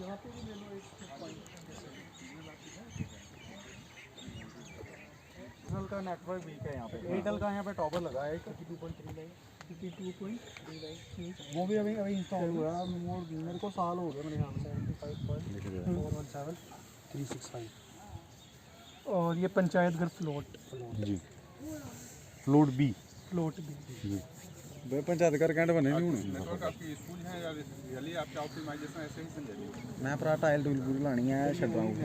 Airtel का network weak है यहाँ पे। एयरटेल का यहाँ पे टॉवर लगा है 52.39 वो भी अभी इंस्टॉल हुआ है। मेरे को साल हो गया मेरे ख्याल से 75.417.365। और ये पंचायत घर फ्लोट जी, फ्लोट बी जी। पंचायत घर कैंट बने नहीं हुण नेटवर्क आपकी स्कूल है या रियली आपका ऑप्टिमाइजेशन ऐसे ही चल जाएगी। मैं भरा टाइल टूल पूरी लानी है छड़ रहा हूँ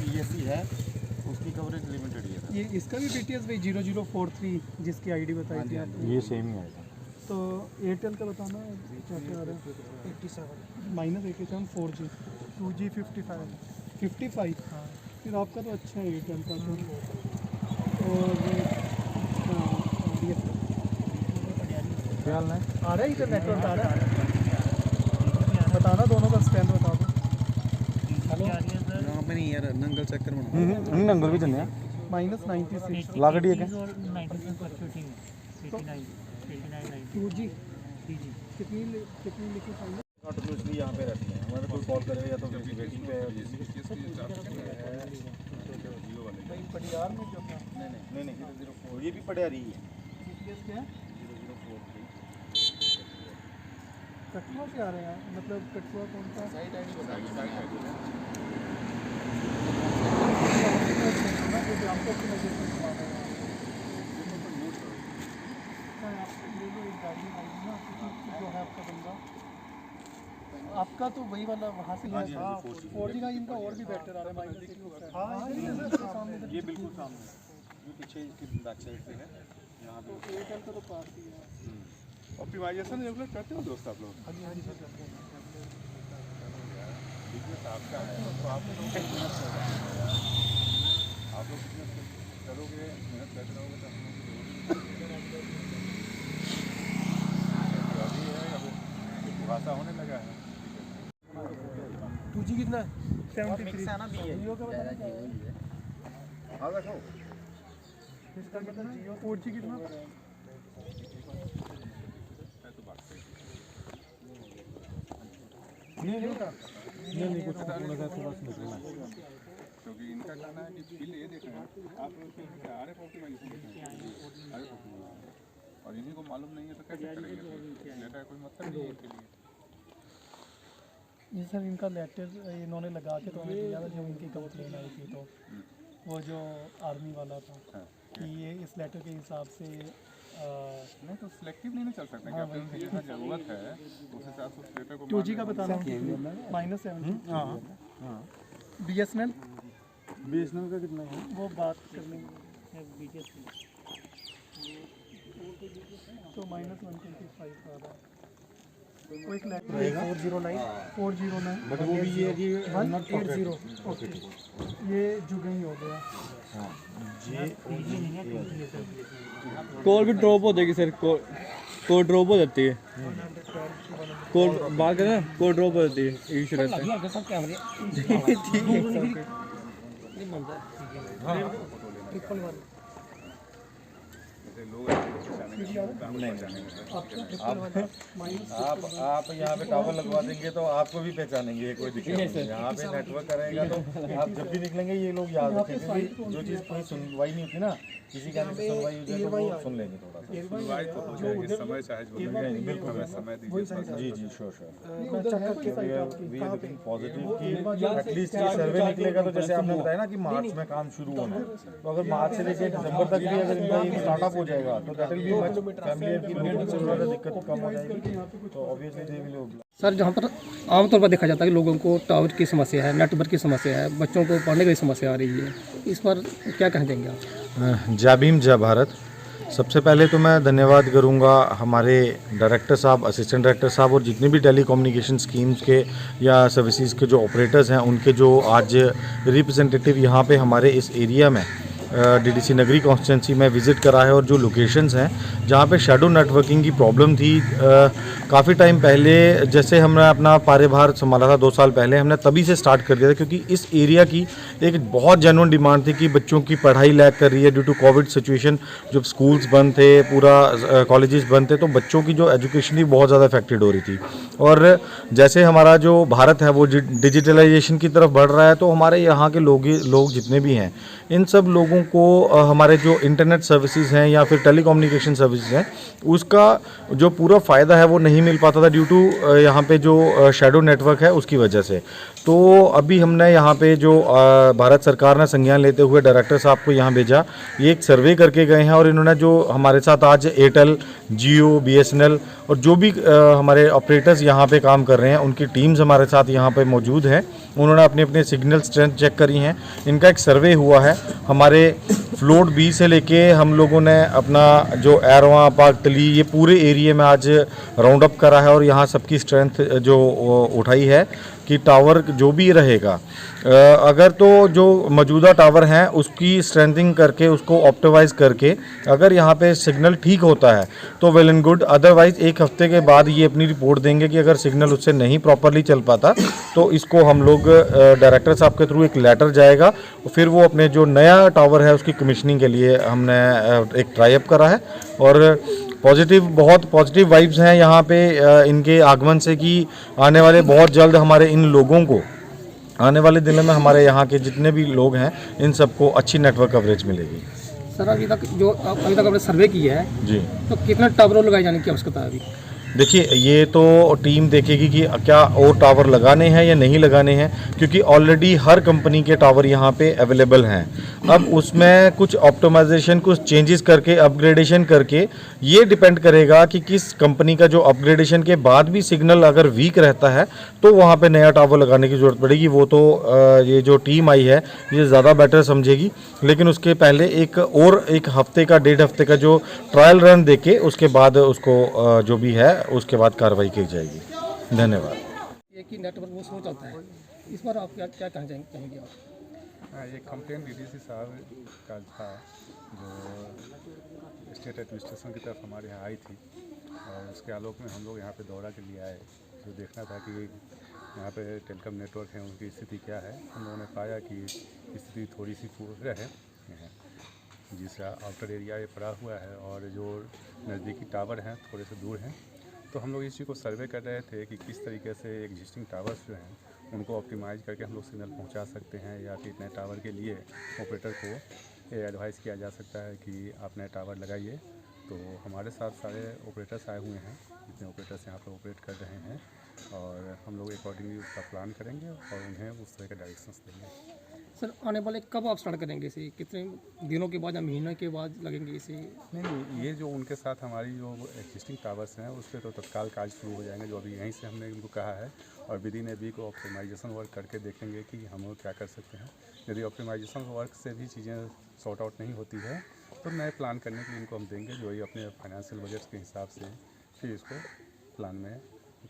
पीएससी है उसकी कवरेज लिमिटेड ये इसका भी BTS भाई 0043 जिसकी आईडी बताई थी आपने, ये सेम ही आएगा। तो एयरटेल का बताना क्या क्या आ रहा है। 87 4G 2G 55 हाँ, फिर आपका तो अच्छा है एयरटेल का तो। और क्या हाल है? आ रहा है इधर नेटवर्क आ रहा है, बताना दोनों का स्टैंड बता दो। हेलो यहाँ पे नहीं यार नंगल चेक कर नंगल भी चलने -96 लागड़ी है क्या 2G कितनी लिखी फाइल कंटिन्यूसली यहाँ पे रहती है। हमारे कोई कॉल करेगा या तो वेटिंग पे है भाई पटियार में जो था नहीं 004 ये भी पड़े रही है। BTS क्या है 004 कठुआ से आ रहे हैं, मतलब कठुआ कौन सा साइट आईडी बताइए। आपका तो वही वाला वहाँ से लिया था 4G का, इनका और भी बेटर आ रहा है। ये बिल्कुल सामने ये पीछे इसकी बैक साइड पे है। यहाँ पे एयरटेल का तो पास ही है। ऑप्टिमाइजेशन रेगुलर करते हो दोस्त आप लोग? हाँ जी सर करते हैं। बिजनेस आपका है तो आप लोग बिजनेस करोगे, मेहनत करते रहोगे तो अभी है अब भाषा होने लगा है। 2G कितना है 73 है ना जियो का बताना क्या है। हाँ देखो इसका कितना जियो 4G कितना नहीं कुछ थोड़ा सा निकलना है क्योंकि इनका कहना है कि बिल ये देख रहे हैं आप RF ऑप्टिमाइजेशन देख रहे हैं और इन्हीं को मालूम नहीं है तो कैसे करेंगे? डेटा कोई मतलब नहीं है इनके लिए। ये सर इनका लेटर इन्होंने लगा के तो हमें दिया था जब इनकी कंप्लेन आई थी, तो वो जो आर्मी वाला था कि ये इस लेटर के हिसाब से नहीं तो सिलेक्टिव नहीं चल सकते क्या? आपको जहाँ जरूरत है उस हिसाब से उस डेटा को 2G का बताना -70 BSNL का कितना है? वो बात करनी है तो -125 आ रहा है। कोई 409 बट वो भी ये कि 180 ओके ये जुगा ही हो गया। कॉल भी ड्रॉप हो जाएगी सर, कॉल ड्रॉप हो जाती है, कॉल बात करें ना कॉल ड्रॉप हो जाती है, इशू रहता है। आप यहाँ पे टावर लगवा देंगे तो आपको भी पहचानेंगे, कोई दिक्कत नहीं। यहाँ पे नेटवर्क करेगा तो आप जब भी निकलेंगे ये लोग याद रखेंगे। जो चीज़ कोई सुनवाई नहीं होती ना, किसी का सुनवाई हो जाए तो वो सुन लेंगे थोड़ा सा। सुनवाई तो हो जाएगी, समय चाहे जो लगे, बिल्कुल समय दीजिए। जी श्योर पॉजिटिव की एटलीस्ट ये सर्वे निकलेगा तो जैसे आपने बताया ना कि मार्च में काम शुरू होना है, तो अगर मार्च से लेकर दिसंबर तक भी अगर इनका ये स्टार्टअप हो जाएगा तो that will be much familiar की लोगों को ज़्यादा दिक्कत कम हो जाएगी। तो ऑब्वियसली दे विल। सर जहाँ पर आमतौर पर देखा जाता है कि लोगों को टावर की समस्या है, नेटवर्क की समस्या है, बच्चों को पढ़ने की समस्या आ रही है, इस पर क्या कह देंगे आप? जय भीम जय भारत। सबसे पहले तो मैं धन्यवाद करूंगा हमारे डायरेक्टर साहब, असिस्टेंट डायरेक्टर साहब और जितने भी टेली कम्युनिकेशन स्कीम्स के या सर्विसेज के जो ऑपरेटर्स हैं उनके जो आज रिप्रेजेंटेटिव यहाँ पे हमारे इस एरिया में डीडीसी नगरी कॉन्स्टिट्यूंसी में विज़िट करा है और जो लोकेशंस हैं जहाँ पे शैडो नेटवर्किंग की प्रॉब्लम थी काफ़ी टाइम पहले, जैसे हमने अपना कार्यभार संभाला था 2 साल पहले, हमने तभी से स्टार्ट कर दिया था, क्योंकि इस एरिया की एक बहुत जेन्युइन डिमांड थी कि बच्चों की पढ़ाई लैग कर रही है ड्यू टू कोविड सिचुएशन। जब स्कूल्स बंद थे, पूरा कॉलेजेस बंद थे, तो बच्चों की जो एजुकेशन थी बहुत ज़्यादा अफेक्टेड हो रही थी। और जैसे हमारा जो भारत है वो डिजिटलाइजेशन की तरफ बढ़ रहा है, तो हमारे यहाँ के लोग जितने भी हैं, इन सब लोगों को हमारे जो इंटरनेट सर्विसेज हैं या फिर टेलीकम्युनिकेशन सर्विसेज हैं, उसका जो पूरा फ़ायदा है वो नहीं मिल पाता था ड्यू टू यहाँ पे जो शैडो नेटवर्क है उसकी वजह से। तो अभी हमने यहाँ पे जो भारत सरकार ने संज्ञान लेते हुए डायरेक्टर साहब को यहाँ भेजा, ये एक सर्वे करके गए हैं और इन्होंने जो हमारे साथ आज एयरटेल, जियो, बीएसएनएल और जो भी हमारे ऑपरेटर्स यहाँ पे काम कर रहे हैं, उनकी टीम्स हमारे साथ यहाँ पे मौजूद हैं। उन्होंने अपने अपने सिग्नल स्ट्रेंथ चेक करी हैं। इनका एक सर्वे हुआ है। हमारे फ्लोट बी से लेके हम लोगों ने अपना जो एरवा, पागतली, ये पूरे एरिया में आज राउंड अप करा है और यहाँ सबकी स्ट्रेंथ जो उठाई है कि टावर जो भी रहेगा, अगर तो जो मौजूदा टावर हैं उसकी स्ट्रेंथिंग करके, उसको ऑप्टिमाइज करके, अगर यहाँ पे सिग्नल ठीक होता है तो वेल एंड गुड। अदरवाइज 1 हफ्ते के बाद ये अपनी रिपोर्ट देंगे कि अगर सिग्नल उससे नहीं प्रॉपरली चल पाता तो इसको हम लोग डायरेक्टर साहब के थ्रू एक लेटर जाएगा, फिर वो अपने जो नया टावर है उसकी कमीशनिंग के लिए हमने एक ट्राई अप करा है। और बहुत पॉजिटिव वाइब्स हैं यहाँ पे इनके आगमन से कि आने वाले बहुत जल्द हमारे इन लोगों को, आने वाले दिनों में हमारे यहाँ के जितने भी लोग हैं इन सबको अच्छी नेटवर्क कवरेज मिलेगी। सर अभी तक आपने सर्वे किया है जी, तो कितने टावर लगाए जाने की आवश्यकता है अभी? देखिए ये तो टीम देखेगी कि क्या और टावर लगाने हैं या नहीं लगाने हैं, क्योंकि ऑलरेडी हर कंपनी के टावर यहाँ पे अवेलेबल हैं। अब उसमें कुछ ऑप्टिमाइजेशन, कुछ चेंजेस करके, अपग्रेडेशन करके, ये डिपेंड करेगा कि किस कंपनी का जो अपग्रेडेशन के बाद भी सिग्नल अगर वीक रहता है तो वहाँ पे नया टावर लगाने की ज़रूरत पड़ेगी। वो तो ये जो टीम आई है ये ज़्यादा बेटर समझेगी, लेकिन उसके पहले एक 1 हफ्ते का, 1.5 हफ्ते का जो ट्रायल रन देके उसके बाद उसको जो भी है उसके बाद कार्रवाई की जाएगी। धन्यवाद। एक ही नेटवर्क वो स्लो चलता है, इस पर आप क्या क्या कहना चाहेंगे आप? हाँ, ये कंप्लेंट डीडीसी साहब का था जो स्टेट एडमिनिस्ट्रेशन की तरफ हमारे यहाँ आई थी, और उसके आलोक में हम लोग यहाँ पे दौरा के लिए आए, जो देखना था कि यहाँ पे टेलीकॉम नेटवर्क है उनकी स्थिति क्या है। हम लोगों ने पाया कि स्थिति थोड़ी सी पूर्ण है, जिसका आउटर एरिया ये पड़ा हुआ है और जो नज़दीकी टावर हैं थोड़े से दूर हैं। तो हम लोग इस चीज़ को सर्वे कर रहे थे कि किस तरीके से एग्जिस्टिंग टावर्स जो हैं उनको ऑप्टिमाइज करके हम लोग सिग्नल पहुंचा सकते हैं, या फिर नए टावर के लिए ऑपरेटर को ये एडवाइस किया जा सकता है कि आप नए टावर लगाइए। तो हमारे साथ सारे ऑपरेटर्स आए हुए हैं, जितने ऑपरेटर्स यहाँ पर ऑपरेट कर रहे हैं, और हम लोग अकॉर्डिंगली उसका प्लान करेंगे और उन्हें उस तरह के डायरेक्शंस देंगे। सर आने वाले कब आप स्टार्ट करेंगे इसे? कितने दिनों के बाद या महीने के बाद लगेंगे इसे? नहीं, ये जो उनके साथ हमारी जो एक्जिस्टिंग टावर्स हैं उस पर तो तत्काल कार्य शुरू हो जाएंगे, जो अभी यहीं से हमने इनको कहा है, और with in a week optimization work करके देखेंगे कि हम लोग क्या कर सकते हैं। यदि ऑप्टिमाइजेशन वर्क से भी चीज़ें सॉर्ट आउट नहीं होती है तो नए प्लान करने के लिए इनको हम देंगे, जो ये अपने फाइनेंशियल बजट के हिसाब से फिर इसको प्लान में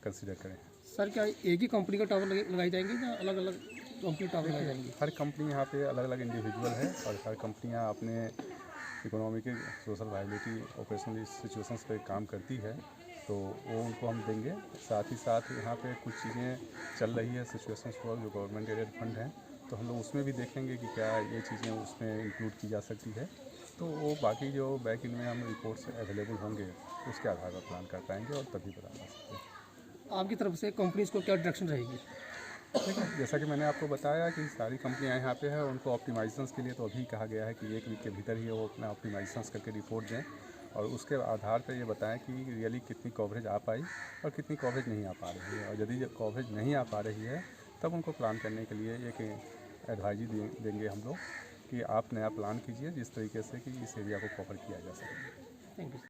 कंसिडर करें। सर क्या एक ही कंपनी का टावर लगाए जाएंगे या अलग अलग कंपनी टावर लगाए जाएंगे? हर कंपनी यहाँ पे अलग अलग इंडिविजुअल है, और हर कंपनियाँ अपने economic, social viability, operational situations पे काम करती है, तो वो उनको हम देंगे। साथ ही साथ यहाँ पे कुछ चीज़ें चल रही है सिचुएशंस वर्क, जो गवर्नमेंट एडेड फंड हैं, तो हम लोग उसमें भी देखेंगे कि क्या ये चीज़ें उसमें इंक्लूड की जा सकती है। तो वो बाकी जो बैक इन में हम रिपोर्ट्स अवेलेबल होंगे उसके आधार पर प्लान कर पाएंगे और तभी बता सकते हैं। आपकी तरफ से कंपनीज को क्या डायरेक्शन रहेगी? देखिए, जैसा कि मैंने आपको बताया कि सारी कंपनियां यहाँ पे हैं, उनको ऑप्टिमाइजेशंस के लिए तो अभी कहा गया है कि 1 वीक के भीतर ही वो अपना ऑप्टिमाइजेशंस करके रिपोर्ट दें, और उसके आधार पर ये बताएं कि रियली कितनी कवरेज आ पाई और कितनी कवरेज नहीं आ पा रही है, और यदि कवरेज नहीं आ पा रही है तब उनको प्लान करने के लिए एक एडवाइजरी देंगे हम लोग कि आप नया प्लान कीजिए जिस तरीके से कि इस एरिया को कवर किया जा सके। Thank you.